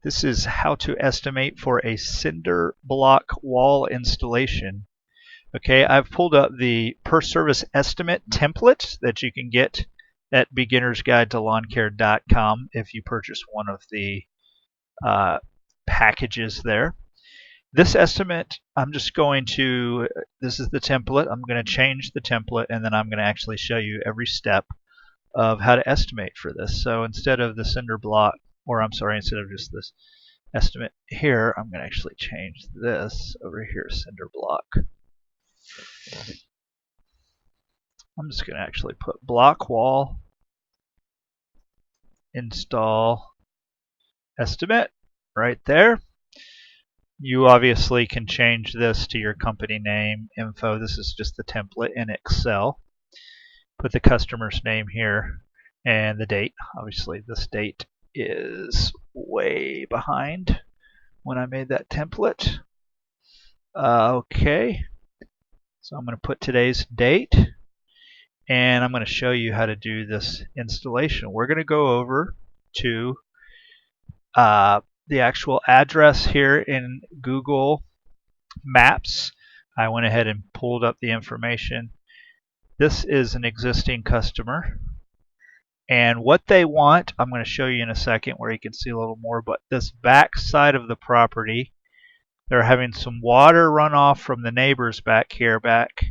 This is how to estimate for a cinder block wall installation. Okay, I've pulled up the per service estimate template that you can get at beginnersguidetolawncare.com if you purchase one of the packages there. This estimate, this is the template. I'm going to change the template, and then I'm going to actually show you every step of how to estimate for this. So instead of the cinder block, instead of just this estimate here, I'm going to actually change this over here, cinder block. I'm just going to actually put block wall install estimate right there. You obviously can change this to your company name, info. This is just the template in Excel. Put the customer's name here and the date. Obviously, this date is way behind when I made that template. Okay, so I'm going to put today's date, and I'm going to show you how to do this installation. We're going to go over to the actual address here in Google Maps. I went ahead and pulled up the information. This is an existing customer. And what they want, I'm going to show you in a second where you can see a little more, but this back side of the property, they're having some water run off from the neighbors back here, back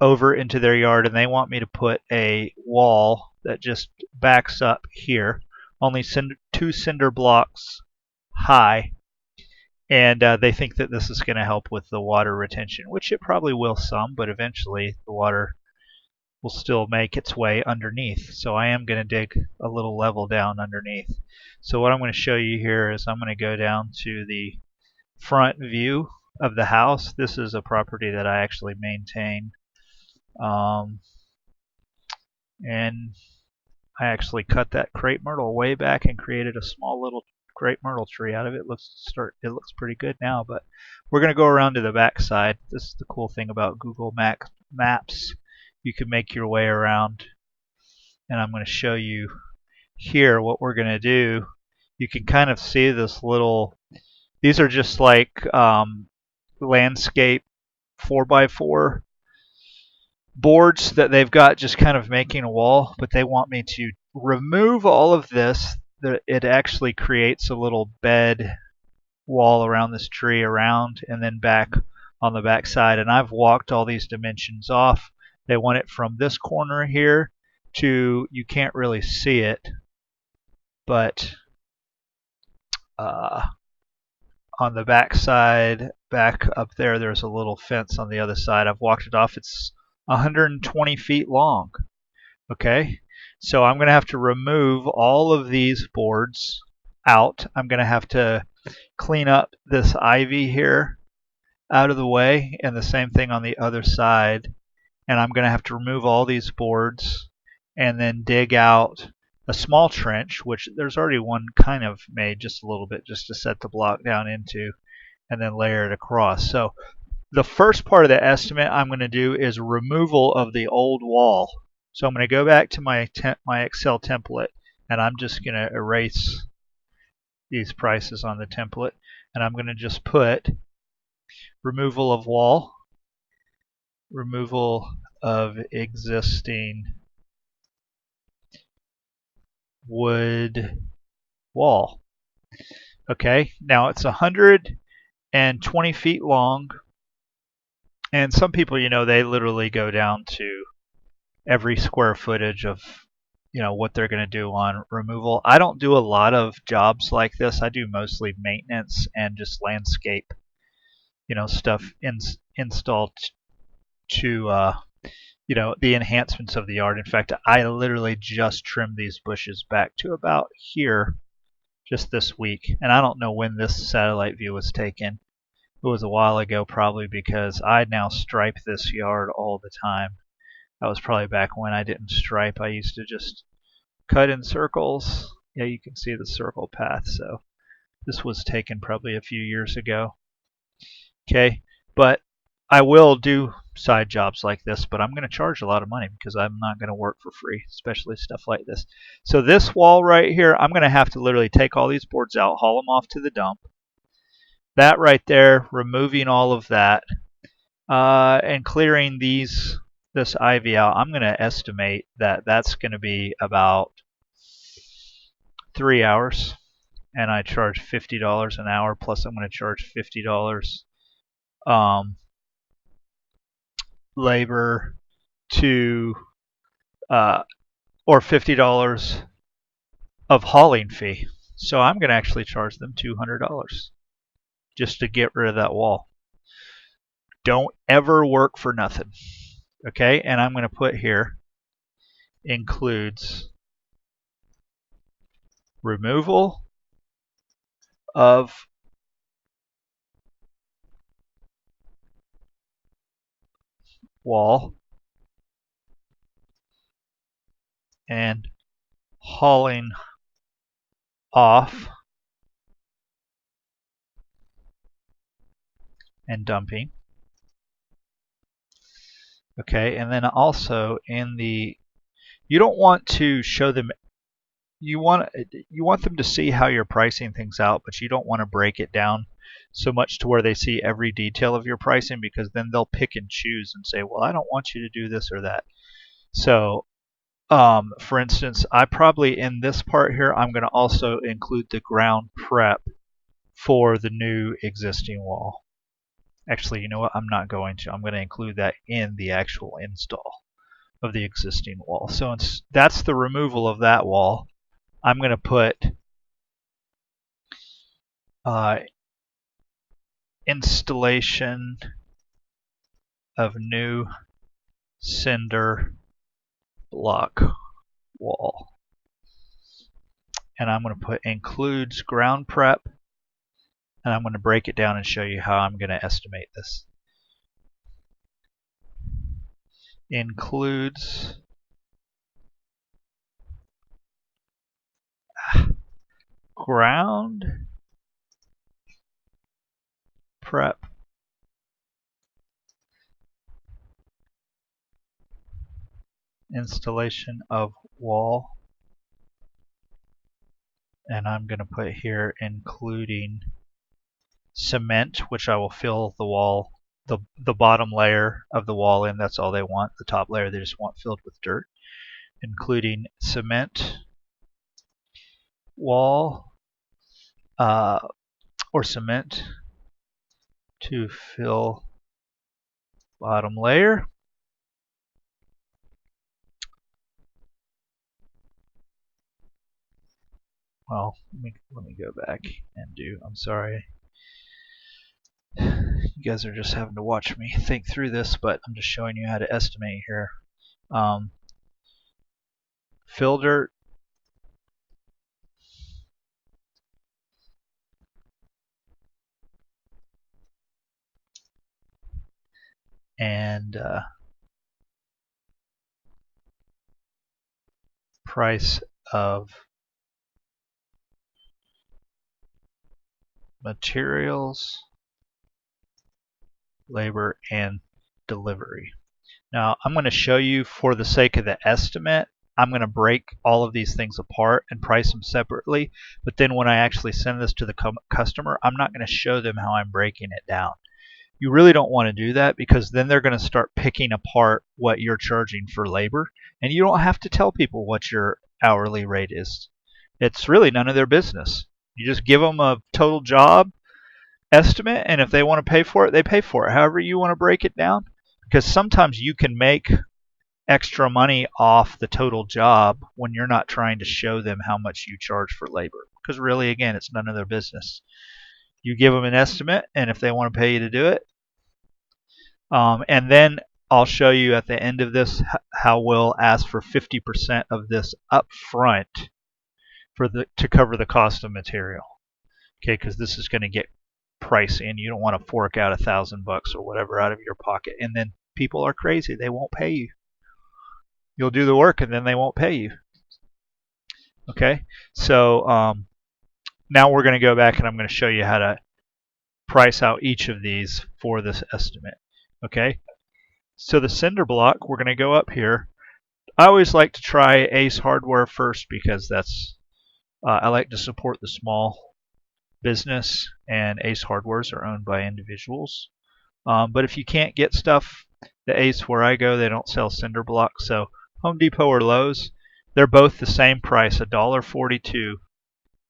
over into their yard, and they want me to put a wall that just backs up here, only 2 cinder blocks high. And they think that this is going to help with the water retention, which it probably will some, but eventually the water will still make its way underneath. So I am going to dig a little level down underneath. So what I'm going to show you here is I'm going to go down to the front view of the house. This is a property that I actually maintain. And I actually cut that crepe myrtle way back and created a small little crepe myrtle tree out of it. It looks pretty good now, but we're going to go around to the back side. This is the cool thing about Google Maps. You can make your way around, and I'm going to show you here what we're going to do. You can kind of see this little, these are just like landscape 4x4 boards that they've got just kind of making a wall, but they want me to remove all of this. It actually creates a little bed wall around this tree around, and then back on the back side. And I've walked all these dimensions off. They want it from this corner here to, you can't really see it, but on the back side, back up there, there's a little fence on the other side. I've walked it off. It's 120 feet long. Okay, so I'm going to have to remove all of these boards out. I'm going to have to clean up this ivy here out of the way, and the same thing on the other side. And I'm going to have to remove all these boards and then dig out a small trench, which there's already one kind of made just a little bit, just to set the block down into, and then layer it across. So the first part of the estimate I'm going to do is removal of the old wall. So I'm going to go back to my Excel template, and I'm just going to erase these prices on the template, and I'm going to just put removal of wall, removal of existing wood wall. Okay, now it's 120 feet long, and some people, they literally go down to every square footage of what they're going to do on removal. I don't do a lot of jobs like this. I do mostly maintenance and just landscape stuff installed to the enhancements of the yard. In fact, I literally just trimmed these bushes back to about here just this week, and I don't know when this satellite view was taken. It was a while ago, probably, because I now stripe this yard all the time. That was probably back when I didn't stripe. I used to just cut in circles. Yeah, you can see the circle path. So this was taken probably a few years ago. Okay, but I will do side jobs like this, but I'm going to charge a lot of money because I'm not going to work for free, especially stuff like this. So this wall right here, I'm going to have to literally take all these boards out, haul them off to the dump. That right there, removing all of that, and clearing this ivy out. I'm going to estimate that that's going to be about 3 hours, and I charge $50 an hour, plus I'm going to charge $50 labor to or $50 of hauling fee. So I'm going to actually charge them $200 just to get rid of that wall. Don't ever work for nothing. Okay, and I'm going to put here includes removal of wall and hauling off and dumping. Okay, and then also in the, you don't want to show them, you want them to see how you're pricing things out, but you don't want to break it down so much to where they see every detail of your pricing, because then they'll pick and choose and say, well, I don't want you to do this or that. So for instance, I probably in this part here, I'm going to also include the ground prep for the new existing wall. Actually, you know what? I'm not going to. I'm going to include that in the actual install of the existing wall. So that's the removal of that wall. I'm going to put installation of new cinder block wall. And I'm going to put includes ground prep, and I'm going to break it down and show you how I'm going to estimate this. Includes ground prep installation of wall, and I'm going to put here including cement, which I will fill the wall, the bottom layer of the wall in. That's all they want. The top layer they just want filled with dirt. Including cement wall or cement to fill bottom layer. Well, let me go back and do, I'm sorry. You guys are just having to watch me think through this, but I'm just showing you how to estimate here. Fill dirt, and price of materials, labor, and delivery. Now I'm going to show you, for the sake of the estimate, I'm going to break all of these things apart and price them separately, but then when I actually send this to the customer, I'm not going to show them how I'm breaking it down. You really don't want to do that, because then they're going to start picking apart what you're charging for labor, and you don't have to tell people what your hourly rate is. It's really none of their business. You just give them a total job estimate, and if they want to pay for it, they pay for it. However you want to break it down, because sometimes you can make extra money off the total job when you're not trying to show them how much you charge for labor, because really, again, it's none of their business. You give them an estimate, and if they want to pay you to do it, and then I'll show you at the end of this how we'll ask for 50% of this up front to cover the cost of material. Okay, because this is going to get pricey, and you don't want to fork out $1,000 or whatever out of your pocket, and then people are crazy, they won't pay you. You'll do the work and then they won't pay you. Okay, so now we're going to go back and I'm going to show you how to price out each of these for this estimate. Okay, So the cinder block, we're going to go up here. I always like to try Ace Hardware first because that's I like to support the small business, and Ace Hardwares are owned by individuals. But if you can't get stuff, the Ace where I go, they don't sell cinder blocks. So Home Depot or Lowe's, they're both the same price, $1.42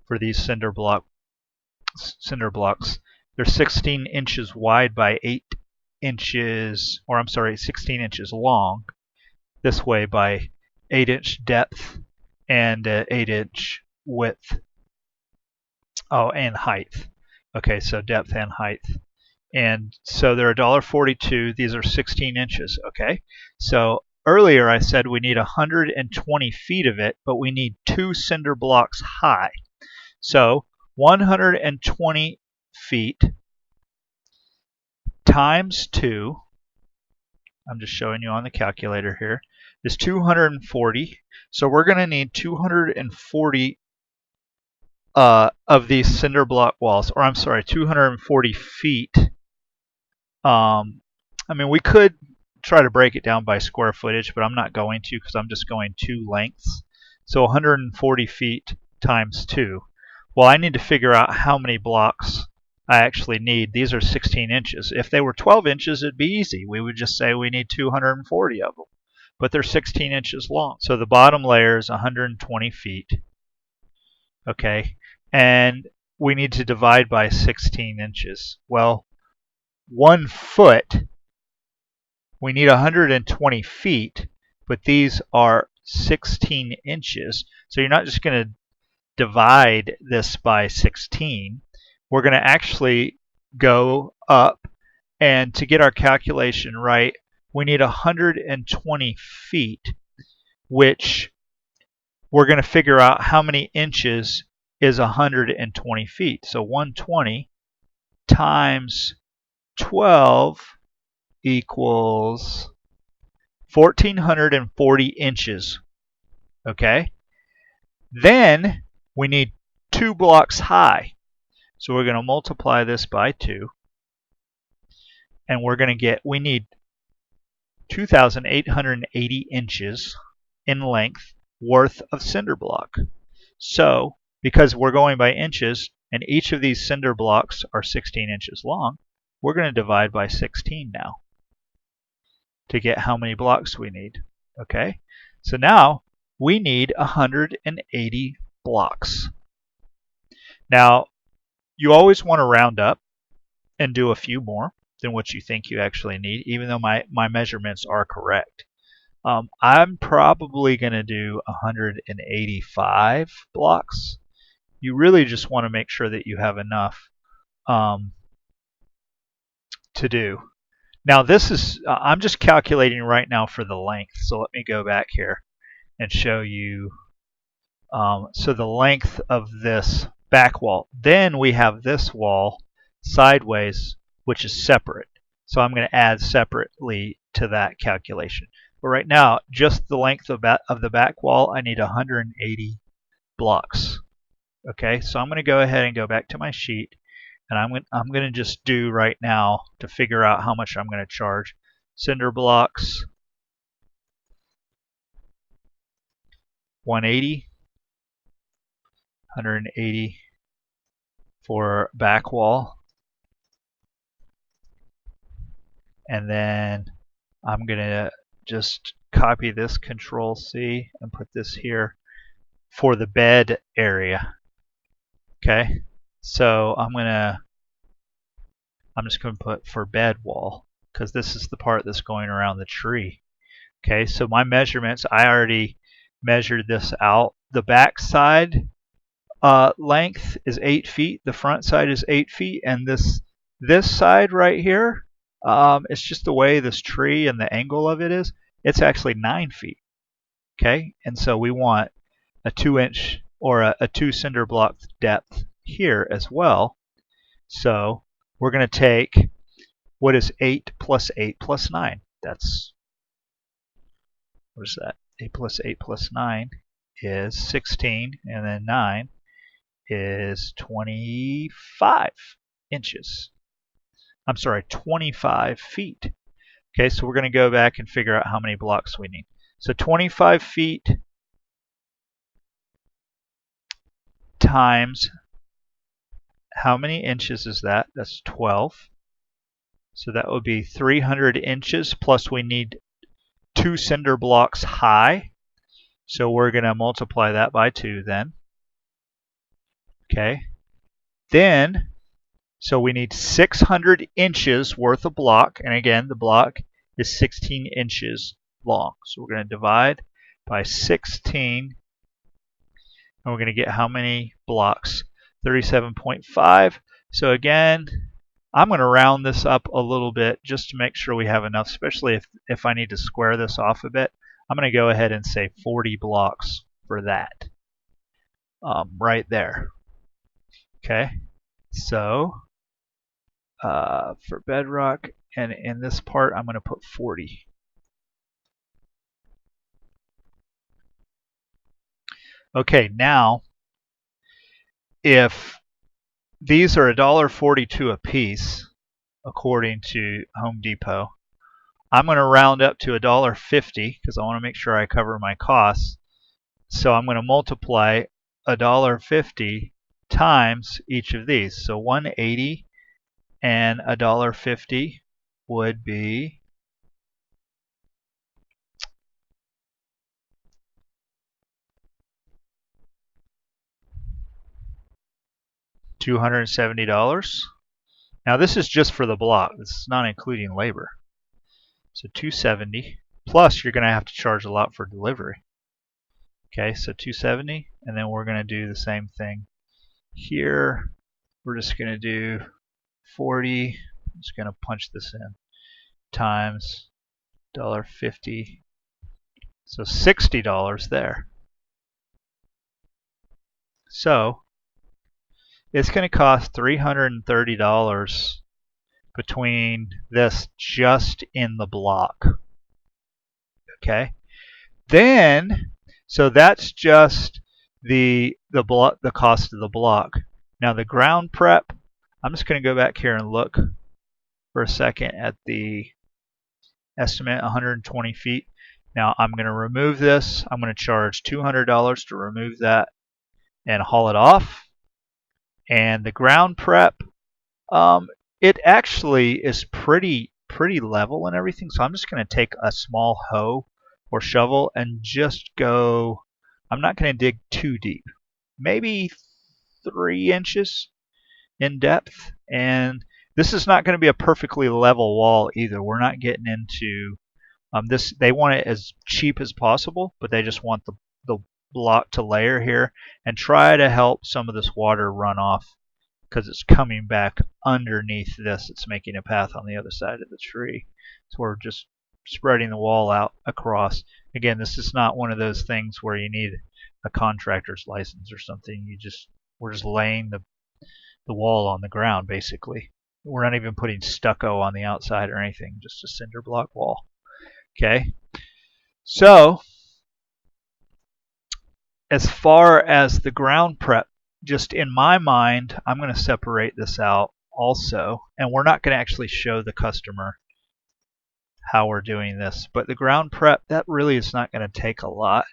for these cinder blocks. They're 16 inches wide by 8 inches, or I'm sorry, 16 inches long this way by 8-inch depth and 8-inch width. Oh, and height. Okay, so depth and height. And so they're $1.42. These are 16 inches. Okay, so earlier I said we need 120 feet of it, but we need 2 cinder blocks high. So 120 feet times 2, I'm just showing you on the calculator here, is 240. So we're going to need 240 of these cinder block walls, or I'm sorry, 240 feet. I mean, we could try to break it down by square footage, but I'm not going to because I'm just going 2 lengths. So 140 feet times 2. Well, I need to figure out how many blocks I actually need. These are 16 inches. If they were 12 inches, it'd be easy. We would just say we need 240 of them. But they're 16 inches long. So the bottom layer is 120 feet. Okay. And we need to divide by 16 inches. Well, 1 foot, we need 120 feet, but these are 16 inches. So you're not just going to divide this by 16. We're going to actually go up, and to get our calculation right, we need 120 feet, which we're going to figure out how many inches is 120 feet. So 120 times 12 equals 1,440 inches. Okay? Then we need 2 blocks high. So we're going to multiply this by 2. And we're going to get, we need 2,880 inches in length worth of cinder block. So, because we're going by inches, and each of these cinder blocks are 16 inches long, we're going to divide by 16 now to get how many blocks we need. Okay? So now we need 180 blocks. Now, you always want to round up and do a few more than what you think you actually need, even though my measurements are correct. I'm probably going to do 185 blocks. You really just want to make sure that you have enough to do. Now this is, I'm just calculating right now for the length. So let me go back here and show you. So the length of this back wall. Then we have this wall sideways, which is separate. So I'm going to add separately to that calculation. But right now, just the length of the back wall, I need 180 blocks. Okay, so I'm going to go ahead and go back to my sheet, and I'm going to just do right now to figure out how much I'm going to charge. Cinder blocks, 180, 180 for back wall, and then I'm going to just copy this, Control C, and put this here for the bed area. Okay, so I'm just going to put for bed wall because this is the part that's going around the tree. Okay, so my measurements, I already measured this out. The back side length is 8 feet, the front side is 8 feet, and this side right here, it's just the way this tree and the angle of it is, it's actually 9 feet. Okay, and so we want a 2-inch or a 2 cinder block depth here as well. So we're going to take, what is 8 plus 8 plus 9? That's, what is that? 8 plus 8 plus 9 is 16, and then 9 is 25 inches. I'm sorry, 25 feet. Okay, so we're going to go back and figure out how many blocks we need. So 25 feet times how many inches is that? That's 12. So that would be 300 inches, plus we need 2 cinder blocks high. So we're going to multiply that by 2 then. Okay. Then, so we need 600 inches worth of block. And again, the block is 16 inches long. So we're going to divide by 16. And we're going to get how many blocks? 37.5. So again, I'm going to round this up a little bit just to make sure we have enough, especially if I need to square this off a bit. I'm going to go ahead and say 40 blocks for that right there. Okay, so for bedrock, and in this part, I'm going to put 40. Okay, now if these are $1.42 a piece, according to Home Depot, I'm going to round up to $1.50 because I want to make sure I cover my costs. So I'm going to multiply $1.50 times each of these. So 180 and $1.50 would be $270. Now this is just for the block. This is not including labor. So 270 plus you're going to have to charge a lot for delivery. Okay, so 270, and then we're going to do the same thing here. We're just going to do 40. I'm just going to punch this in times $1.50. So $60 there. So it's going to cost $330 between this just in the block. Okay. Then, so that's just the cost of the block. Now the ground prep, I'm just going to go back here and look for a second at the estimate, 120 feet. Now I'm going to remove this. I'm going to charge $200 to remove that and haul it off. And the ground prep, it actually is pretty level and everything. So I'm just going to take a small hoe or shovel and just go. I'm not going to dig too deep, maybe 3 inches in depth. And this is not going to be a perfectly level wall either. We're not getting into this. They want it as cheap as possible, but they just want the block to layer here and try to help some of this water run off because it's coming back underneath this. It's making a path on the other side of the tree. So we're just spreading the wall out across. Again, this is not one of those things where you need a contractor's license or something. We're just laying the wall on the ground basically. We're not even putting stucco on the outside or anything, just a cinder block wall. Okay. So as far as the ground prep, just in my mind, I'm going to separate this out also, and we're not going to actually show the customer how we're doing this. But the ground prep, that really is not going to take a lot.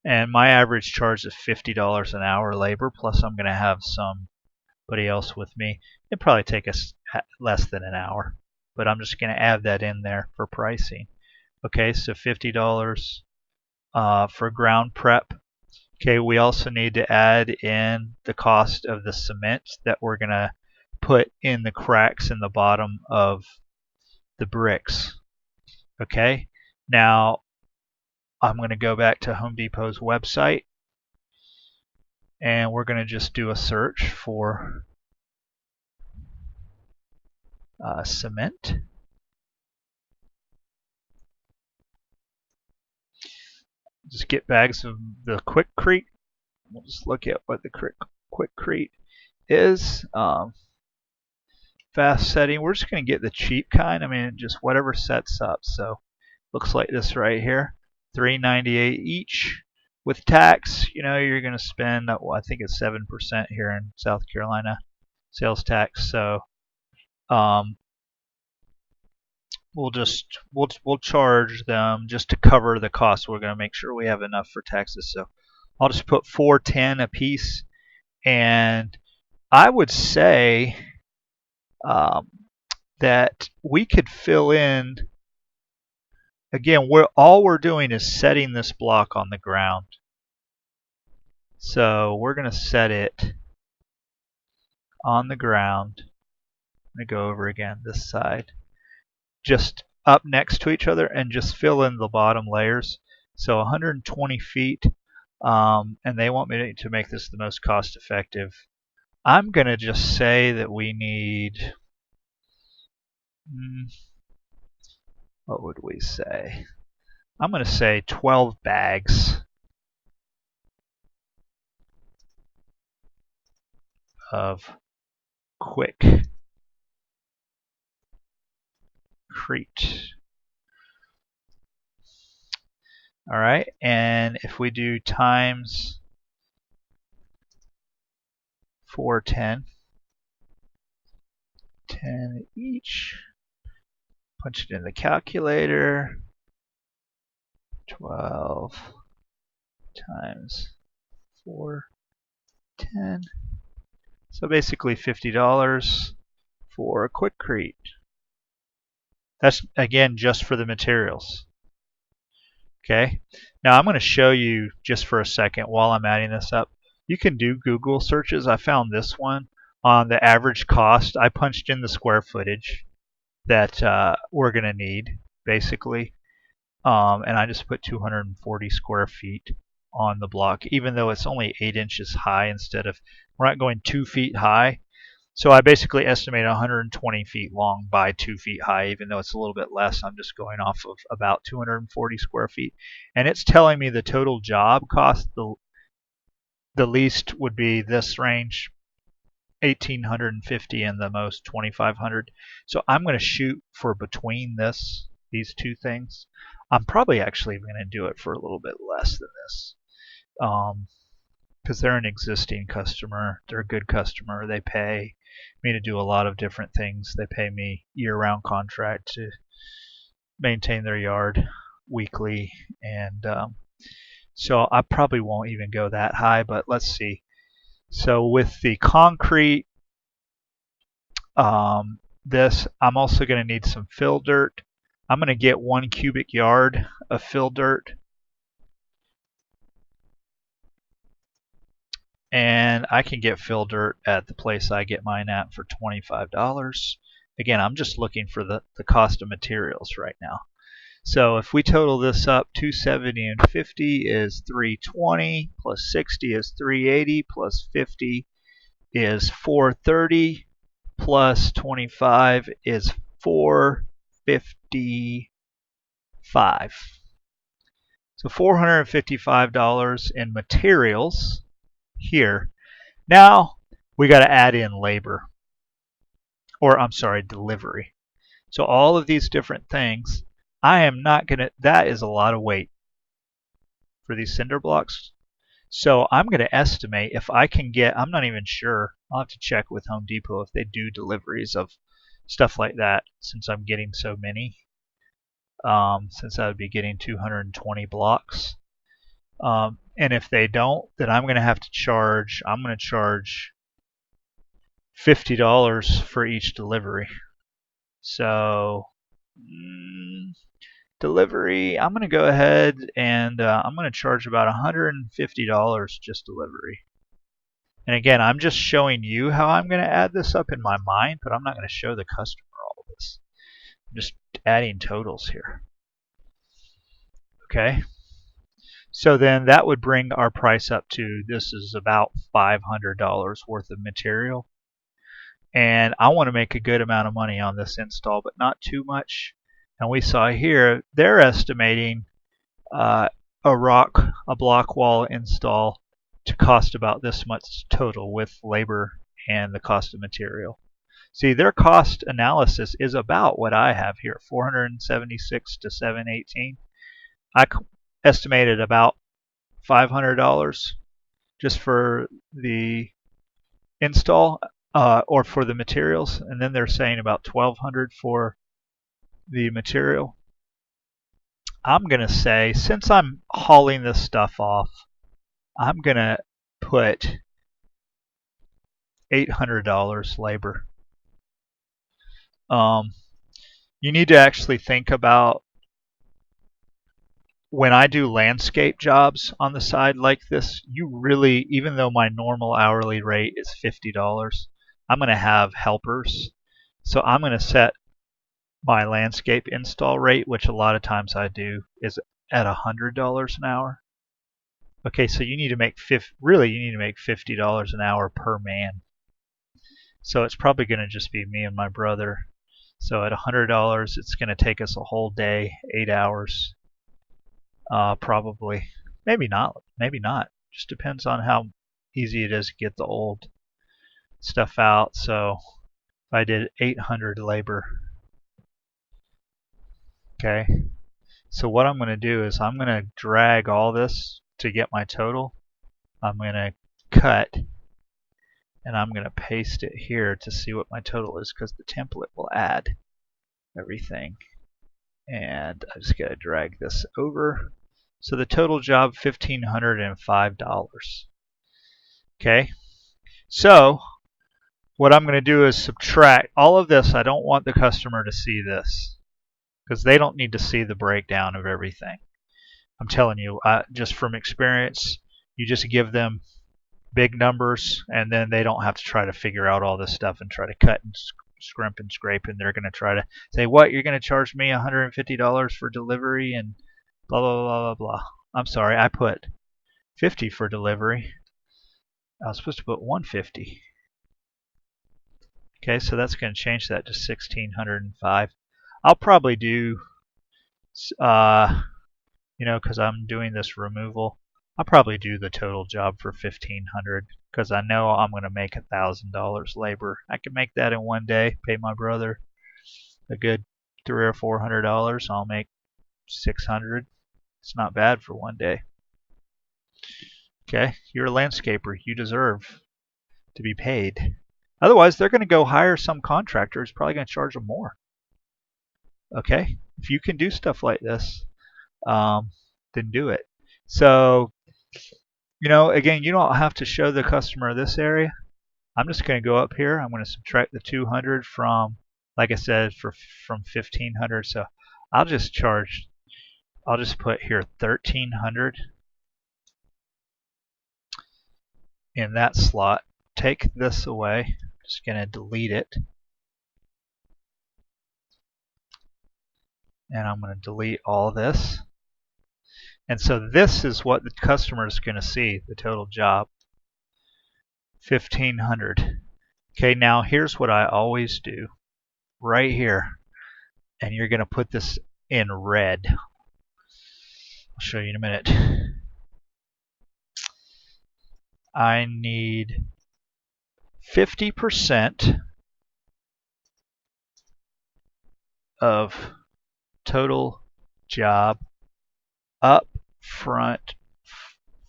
And my average charge is $50 an hour labor, plus I'm going to have somebody else with me. It'd probably take us less than an hour, but I'm just going to add that in there for pricing. Okay, so $50 for ground prep. Okay, we also need to add in the cost of the cement that we're going to put in the cracks in the bottom of the bricks. Okay, now I'm going to go back to Home Depot's website and we're going to just do a search for cement. Just get bags of the Quickcrete. We'll just look at what the Quickcrete is. Fast setting. We're just going to get the cheap kind. I mean, just whatever sets up. So looks like this right here. $3.98 each. With tax, you're going to spend, I think it's 7% here in South Carolina, sales tax. So we'll charge them just to cover the cost. We're going to make sure we have enough for taxes. So I'll just put $410 a piece, and I would say um, that we could fill in. Again, all we're doing is setting this block on the ground. So we're going to set it on the ground. I'm going to go over again this side, just up next to each other, and just fill in the bottom layers. So 120 feet, and they want me to make this the most cost effective. I'm going to just say that we need, what would we say? I'm going to say 12 bags of quickcrete. All right, and if we do times 410, 10 each, punch it in the calculator, 12 times 410. So basically $50 for a quickcrete. That's, again, just for the materials. Okay, now I'm going to show you just for a second while I'm adding this up. You can do Google searches. I found this one on the average cost. I punched in the square footage that we're going to need, basically. And I just put 240 square feet on the block, even though it's only 8 inches high instead of, we're not going 2 feet high. So I basically estimate 120 feet long by 2 feet high, even though it's a little bit less. I'm just going off of about 240 square feet. And it's telling me the total job cost, the least would be this range, 1,850, and the most 2,500. So I'm going to shoot for between these two things. I'm probably actually going to do it for a little bit less than this. Because they're an existing customer. They're a good customer. They pay me to do a lot of different things. They pay me year-round contract to maintain their yard weekly, and so I probably won't even go that high, but let's see. So with the concrete, this, I'm also going to need some fill dirt. I'm going to get 1 cubic yard of fill dirt. And I can get fill dirt at the place I get mine at for $25. Again, I'm just looking for the cost of materials right now. So if we total this up, 270 and 50 is 320, plus 60 is 380, plus 50 is 430, plus 25 is 455. So $455 in materials here. Now we got to add in labor, or I'm sorry, delivery. So all of these different things, I am not going to, that is a lot of weight for these cinder blocks. So I'm going to estimate if I can get, I'm not even sure, I'll have to check with Home Depot if they do deliveries of stuff like that, since I'm getting so many, since I would be getting 220 blocks. And if they don't, then I'm going to charge $50 for each delivery. So delivery, I'm going to go ahead and I'm going to charge about $150 just delivery. And again, I'm just showing you how I'm going to add this up in my mind, but I'm not going to show the customer all of this. I'm just adding totals here. Okay. So then that would bring our price up to, this is about $500 worth of material. And I want to make a good amount of money on this install, but not too much. And we saw here, they're estimating a block wall install to cost about this much total with labor and the cost of material. See, their cost analysis is about what I have here, 476 to 718. I estimated about $500 just for the install, or for the materials, and then they're saying about $1,200 for the material. I'm going to say, since I'm hauling this stuff off, I'm going to put $800 labor. You need to actually think about, when I do landscape jobs on the side like this, you really, even though my normal hourly rate is $50, I'm going to have helpers. So I'm going to set my landscape install rate, which a lot of times I do, is at $100 an hour. Okay, so you need to make really you need to make $50 an hour per man. So it's probably going to just be me and my brother. So at $100, it's going to take us a whole day, 8 hours. Probably. Maybe not. Maybe not. Just depends on how easy it is to get the old stuff out. So if I did 800 labor. Okay. So what I'm going to do is I'm going to drag all this to get my total. I'm going to cut and I'm going to paste it here to see what my total is, because the template will add everything. And I just got to drag this over. So the total job, $1,505. Okay, so what I'm going to do is subtract all of this. I don't want the customer to see this, because they don't need to see the breakdown of everything. I'm telling you, just from experience, you just give them big numbers, and then they don't have to try to figure out all this stuff and try to cut and scrimp and scrape, and they're going to try to say, what, you're going to charge me $150 for delivery and blah, blah, blah, blah, blah. I'm sorry, I put 50 for delivery. I was supposed to put 150. Okay, so that's going to change that to 1,605. I'll probably do, because I'm doing this removal, I'll probably do the total job for 1,500, because I know I'm going to make $1,000 labor. I can make that in one day. Pay my brother a good $300 or $400. I'll make 600. It's not bad for one day. Okay, you're a landscaper. You deserve to be paid. Otherwise, they're going to go hire some contractor who's probably going to charge them more. Okay, if you can do stuff like this, then do it. So, again, you don't have to show the customer this area. I'm just going to go up here. I'm going to subtract the 200 from, like I said, from 1,500. So I'll just put here 1,300 in that slot. Take this away. I'm just going to delete it. And I'm going to delete all this. And so this is what the customer is going to see, the total job, 1,500. Okay, now here's what I always do, right here. And you're going to put this in red. I'll show you in a minute. I need 50% of total job up front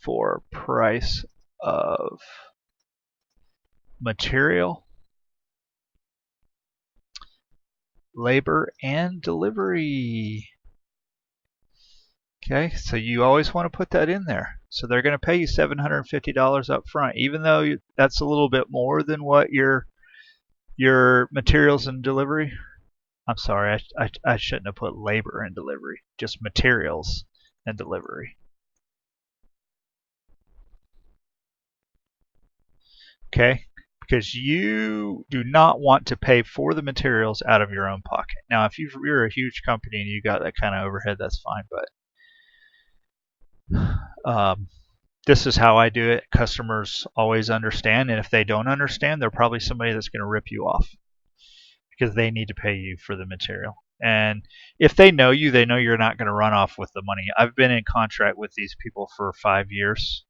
for price of material, labor, and delivery. Okay, so you always want to put that in there. So they're going to pay you $750 up front, even though that's a little bit more than what your materials and delivery. I'm sorry, I shouldn't have put labor and delivery, just materials and delivery. Okay, because you do not want to pay for the materials out of your own pocket. Now, if you're a huge company and you got that kind of overhead, that's fine, but this is how I do it. Customers always understand, and if they don't understand, they're probably somebody that's going to rip you off, because they need to pay you for the material. And if they know you, they know you're not going to run off with the money. I've been in contract with these people for 5 years,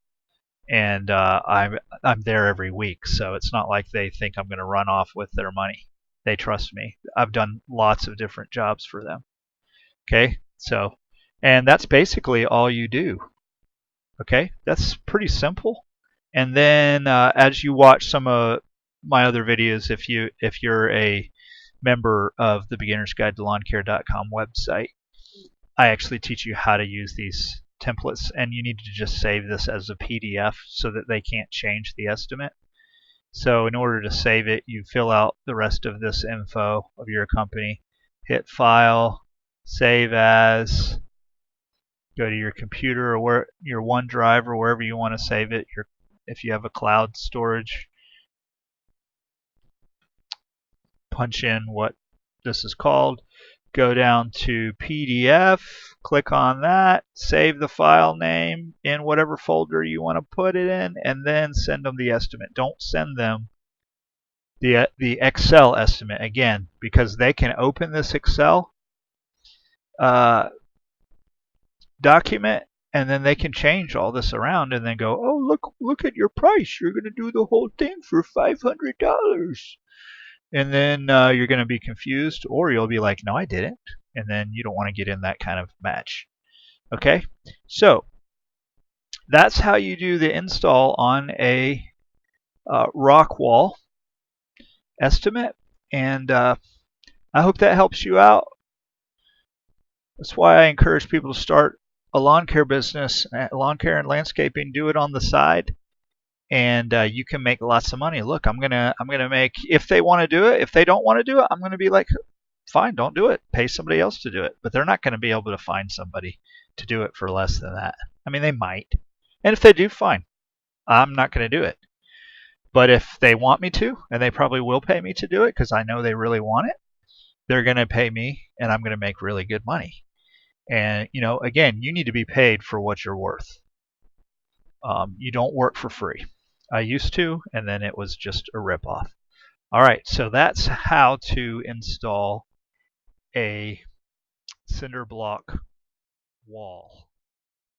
and I'm there every week, so it's not like they think I'm going to run off with their money. They trust me. I've done lots of different jobs for them. Okay, so, and that's basically all you do. Okay, that's pretty simple. And then as you watch some of my other videos, if you're a member of the Beginner's Guide to LawnCare.com website, I actually teach you how to use these templates, and you need to just save this as a PDF so that they can't change the estimate. So in order to save it, you fill out the rest of this info of your company, hit File, Save As, go to your computer or where your OneDrive or wherever you want to save it. If you have a cloud storage, punch in what this is called, go down to PDF, click on that, save the file name in whatever folder you want to put it in, and then send them the estimate. Don't send them the Excel estimate again, because they can open this Excel document and then they can change all this around and then go, oh, look at your price, you're going to do the whole thing for $500. And then you're going to be confused, or you'll be like, no, I didn't. And then you don't want to get in that kind of match. Okay, so that's how you do the install on a rock wall estimate. And I hope that helps you out. That's why I encourage people to start a lawn care business, lawn care and landscaping. Do it on the side, and you can make lots of money. Look, I'm gonna make, if they want to do it. If they don't want to do it, I'm gonna be like, fine, don't do it. Pay somebody else to do it. But they're not going to be able to find somebody to do it for less than that. I mean, they might, and if they do, fine. I'm not going to do it. But if they want me to, and they probably will pay me to do it because I know they really want it, they're going to pay me, and I'm going to make really good money. And again, you need to be paid for what you're worth. You don't work for free. I used to, and then it was just a ripoff. All right, so that's how to install a cinder block wall.